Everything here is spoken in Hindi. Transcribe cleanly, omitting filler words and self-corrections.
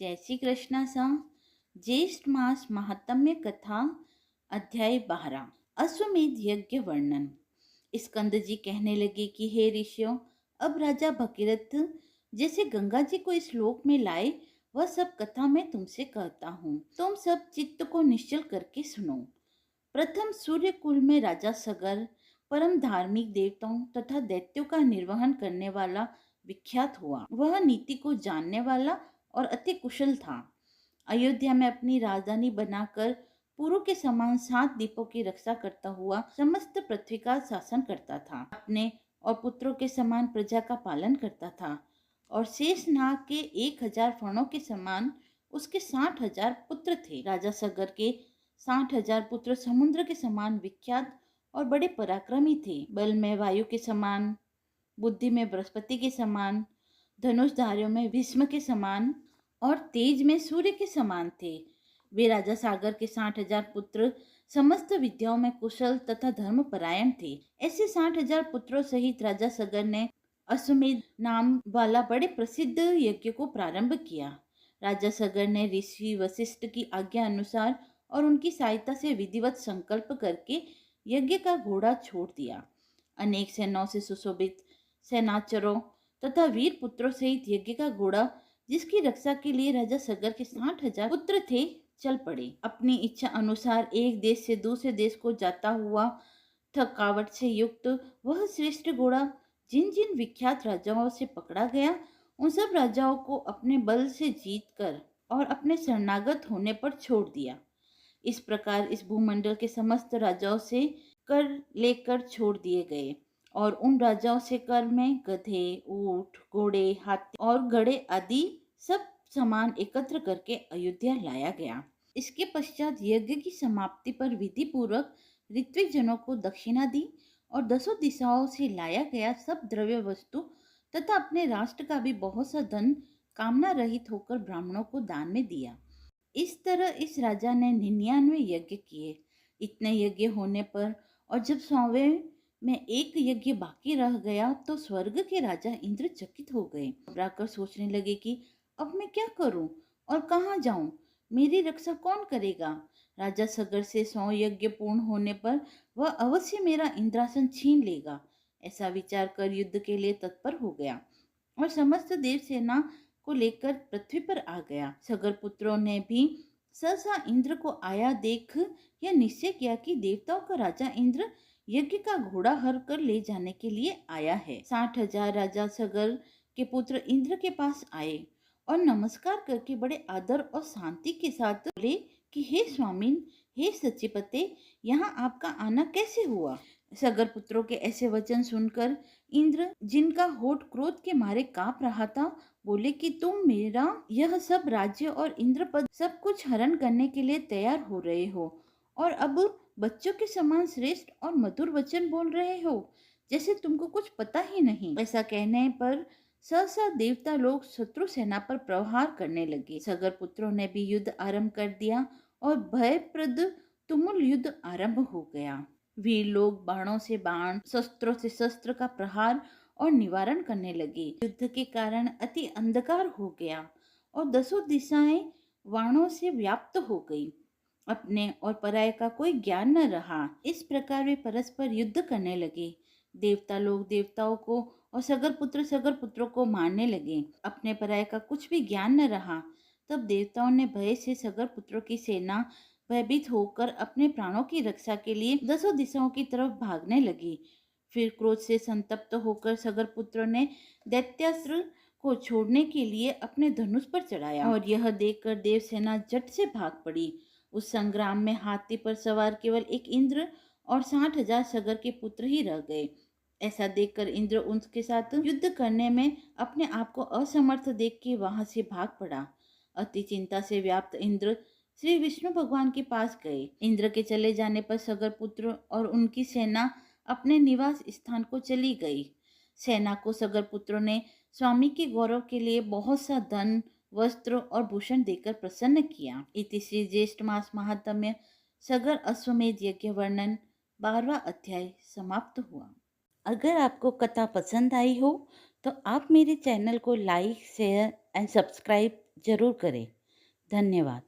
जय श्री कृष्ण सा। ज्येष्ठ मास महात्म्य कथा अध्याय 12 अश्वमेध यज्ञ वर्णन। स्कंद जी कहने लगे कि हे ऋषियों, अब राजा भगीरथ जैसे गंगा जी को इस लोक में लाए वह सब कथा मैं तुमसे कहता हूँ। तुम सब चित्त को निश्चल करके सुनो। प्रथम सूर्य कुल में राजा सगर परम धार्मिक देवताओं तथा दैत्यों का निर्वहन करने वाला विख्यात हुआ। वह नीति को जानने वाला और अति कुशल था। अयोध्या में अपनी राजधानी बनाकर पूर्व के समान 7 दीपों की रक्षा करता हुआ समस्त पृथ्वी का शासन करता था। अपने और पुत्रों के समान प्रजा का पालन करता था और शेष नाग के 1000 फणों के समान उसके 60,000 पुत्र थे। राजा सगर के 60,000 पुत्र समुद्र के समान विख्यात और बड़े पराक्रमी थे। बल में वायु के समान, बुद्धि में बृहस्पति के समान, धनुषधारियों में भीष्म के समान और तेज में सूर्य के समान थे। वे राजा सागर के 60,000 पुत्र समस्त विद्याओं में कुशल तथा धर्मपरायण थे। ऐसे 60,000 पुत्रों सहित राजा सगर ने अश्वमेध नाम वाला बड़े प्रसिद्ध यज्ञ को प्रारंभ किया। राजा सगर ने ऋषि वशिष्ठ की आज्ञा अनुसार और उनकी सहायता से विधिवत संकल्प करके यज्ञ का घोड़ा छोड़ दिया। अनेक सेनाओं से सुशोभित सेनाचरों तथा वीर पुत्रों सहित यज्ञ का घोड़ा, जिसकी रक्षा के लिए राजा सगर के 60,000 पुत्र थे, चल पड़े। अपनी इच्छा अनुसार एक देश से दूसरे देश को जाता हुआ थकावट से युक्त वह श्रेष्ठ घोड़ा जिन जिन विख्यात राजाओं से पकड़ा गया, उन सब राजाओं को अपने बल से जीतकर और अपने शरणागत होने पर छोड़ दिया। इस प्रकार इस भूमंडल के समस्त राजाओं से कर लेकर छोड़ दिए गए और उन राजाओं से कर में गधे, ऊंट, घोड़े, हाथी और घड़े आदि सब सामान एकत्र करके अयोध्या लाया गया। इसके पश्चात यज्ञ की समाप्ति पर विधि पूर्वक ऋत्विक जनों को दक्षिणा दी और 10 दिशाओं से लाया गया सब द्रव्य वस्तु तथा अपने राष्ट्र का भी बहुत सा धन कामना रहित होकर ब्राह्मणों को दान में दिया। इस तरह इस राजा ने 99 यज्ञ किए। इतने यज्ञ होने पर और जब 100वें में एक यज्ञ बाकी रह गया तो स्वर्ग के राजा इंद्र चकित हो गए। घबराकर सोचने लगे कि अब मैं क्या करूं और कहाँ जाऊं, मेरी रक्षा कौन करेगा। राजा सगर से 100 यज्ञ पूर्ण होने पर वह अवश्य मेरा इंद्रासन छीन लेगा, ऐसा विचार कर युद्ध के लिए तत्पर हो गया और समस्त देव सेना को लेकर पृथ्वी पर आ गया। सगर पुत्रों ने भी सहसा इंद्र को आया देख यह निश्चय किया कि देवताओं का राजा इंद्र यज्ञ का घोड़ा हर कर ले जाने के लिए आया है। 60,000 राजा सगर के पुत्र इंद्र के पास आए और नमस्कार करके बड़े आदर और शांति के साथ बोले कि हे स्वामिन, हे सचिपते, यहाँ आपका आना कैसे हुआ। सगर पुत्रों के ऐसे वचन सुनकर इंद्र, जिनका होठ क्रोध के मारे कांप रहा था, बोले कि तुम मेरा यह सब राज्य और इंद्रपद सब कुछ हरण करने के लिए तैयार हो रहे हो और अब बच्चों के समान श्रेष्ठ और मधुर वचन बोल रहे हो जैसे तुमको कुछ पता ही नहीं। ऐसा कहने पर सहसा देवता लोग शत्रु सेना पर प्रहार करने लगे। सगर पुत्रों ने भी युद्ध आरंभ कर दिया और भयप्रद तुमुल युद्ध आरंभ हो गया। वीर लोग बाणों से बाण, शस्त्रों से शस्त्र का प्रहार और निवारण करने लगे। युद्ध के कारण अति अंधकार हो गया और 10 दिशाएं बाणों से व्याप्त हो गई। अपने और पराये का कोई ज्ञान न रहा। इस प्रकार वे परस्पर युद्ध करने लगे। देवता लोग देवताओं को और सगर पुत्रों को मारने लगे। अपने पराये का कुछ भी ज्ञान न रहा। तब देवताओं ने भय से सगर पुत्रों की सेना भयभीत होकर अपने प्राणों की रक्षा के लिए 10 दिशाओं की तरफ भागने लगी। फिर क्रोध से संतप्त होकर सगर पुत्रों ने दैत्यास्त्र को छोड़ने के लिए अपने धनुष पर चढ़ाया और यह देखकर देव सेना झट से भाग पड़ी। उस संग्राम में हाथी पर सवार केवल एक इंद्र और 60,000 सगर के पुत्र ही रह गए। ऐसा देखकर इंद्र उनके साथ युद्ध करने में अपने आप को असमर्थ देख के वहां से भाग पड़ा। अति चिंता से व्याप्त इंद्र श्री विष्णु भगवान के पास गए। इंद्र के चले जाने पर सगर पुत्र और उनकी सेना अपने निवास स्थान को चली गई। सेना को सगर पुत्रों ने स्वामी के गौरव के लिए बहुत सा धन, वस्त्र और भूषण देकर प्रसन्न किया। इति श्री ज्येष्ठ मास महात्म्य सगर अश्वमेध यज्ञ वर्णन 12वां अध्याय समाप्त हुआ। अगर आपको कथा पसंद आई हो तो आप मेरे चैनल को लाइक, शेयर एंड सब्सक्राइब ज़रूर करें। धन्यवाद।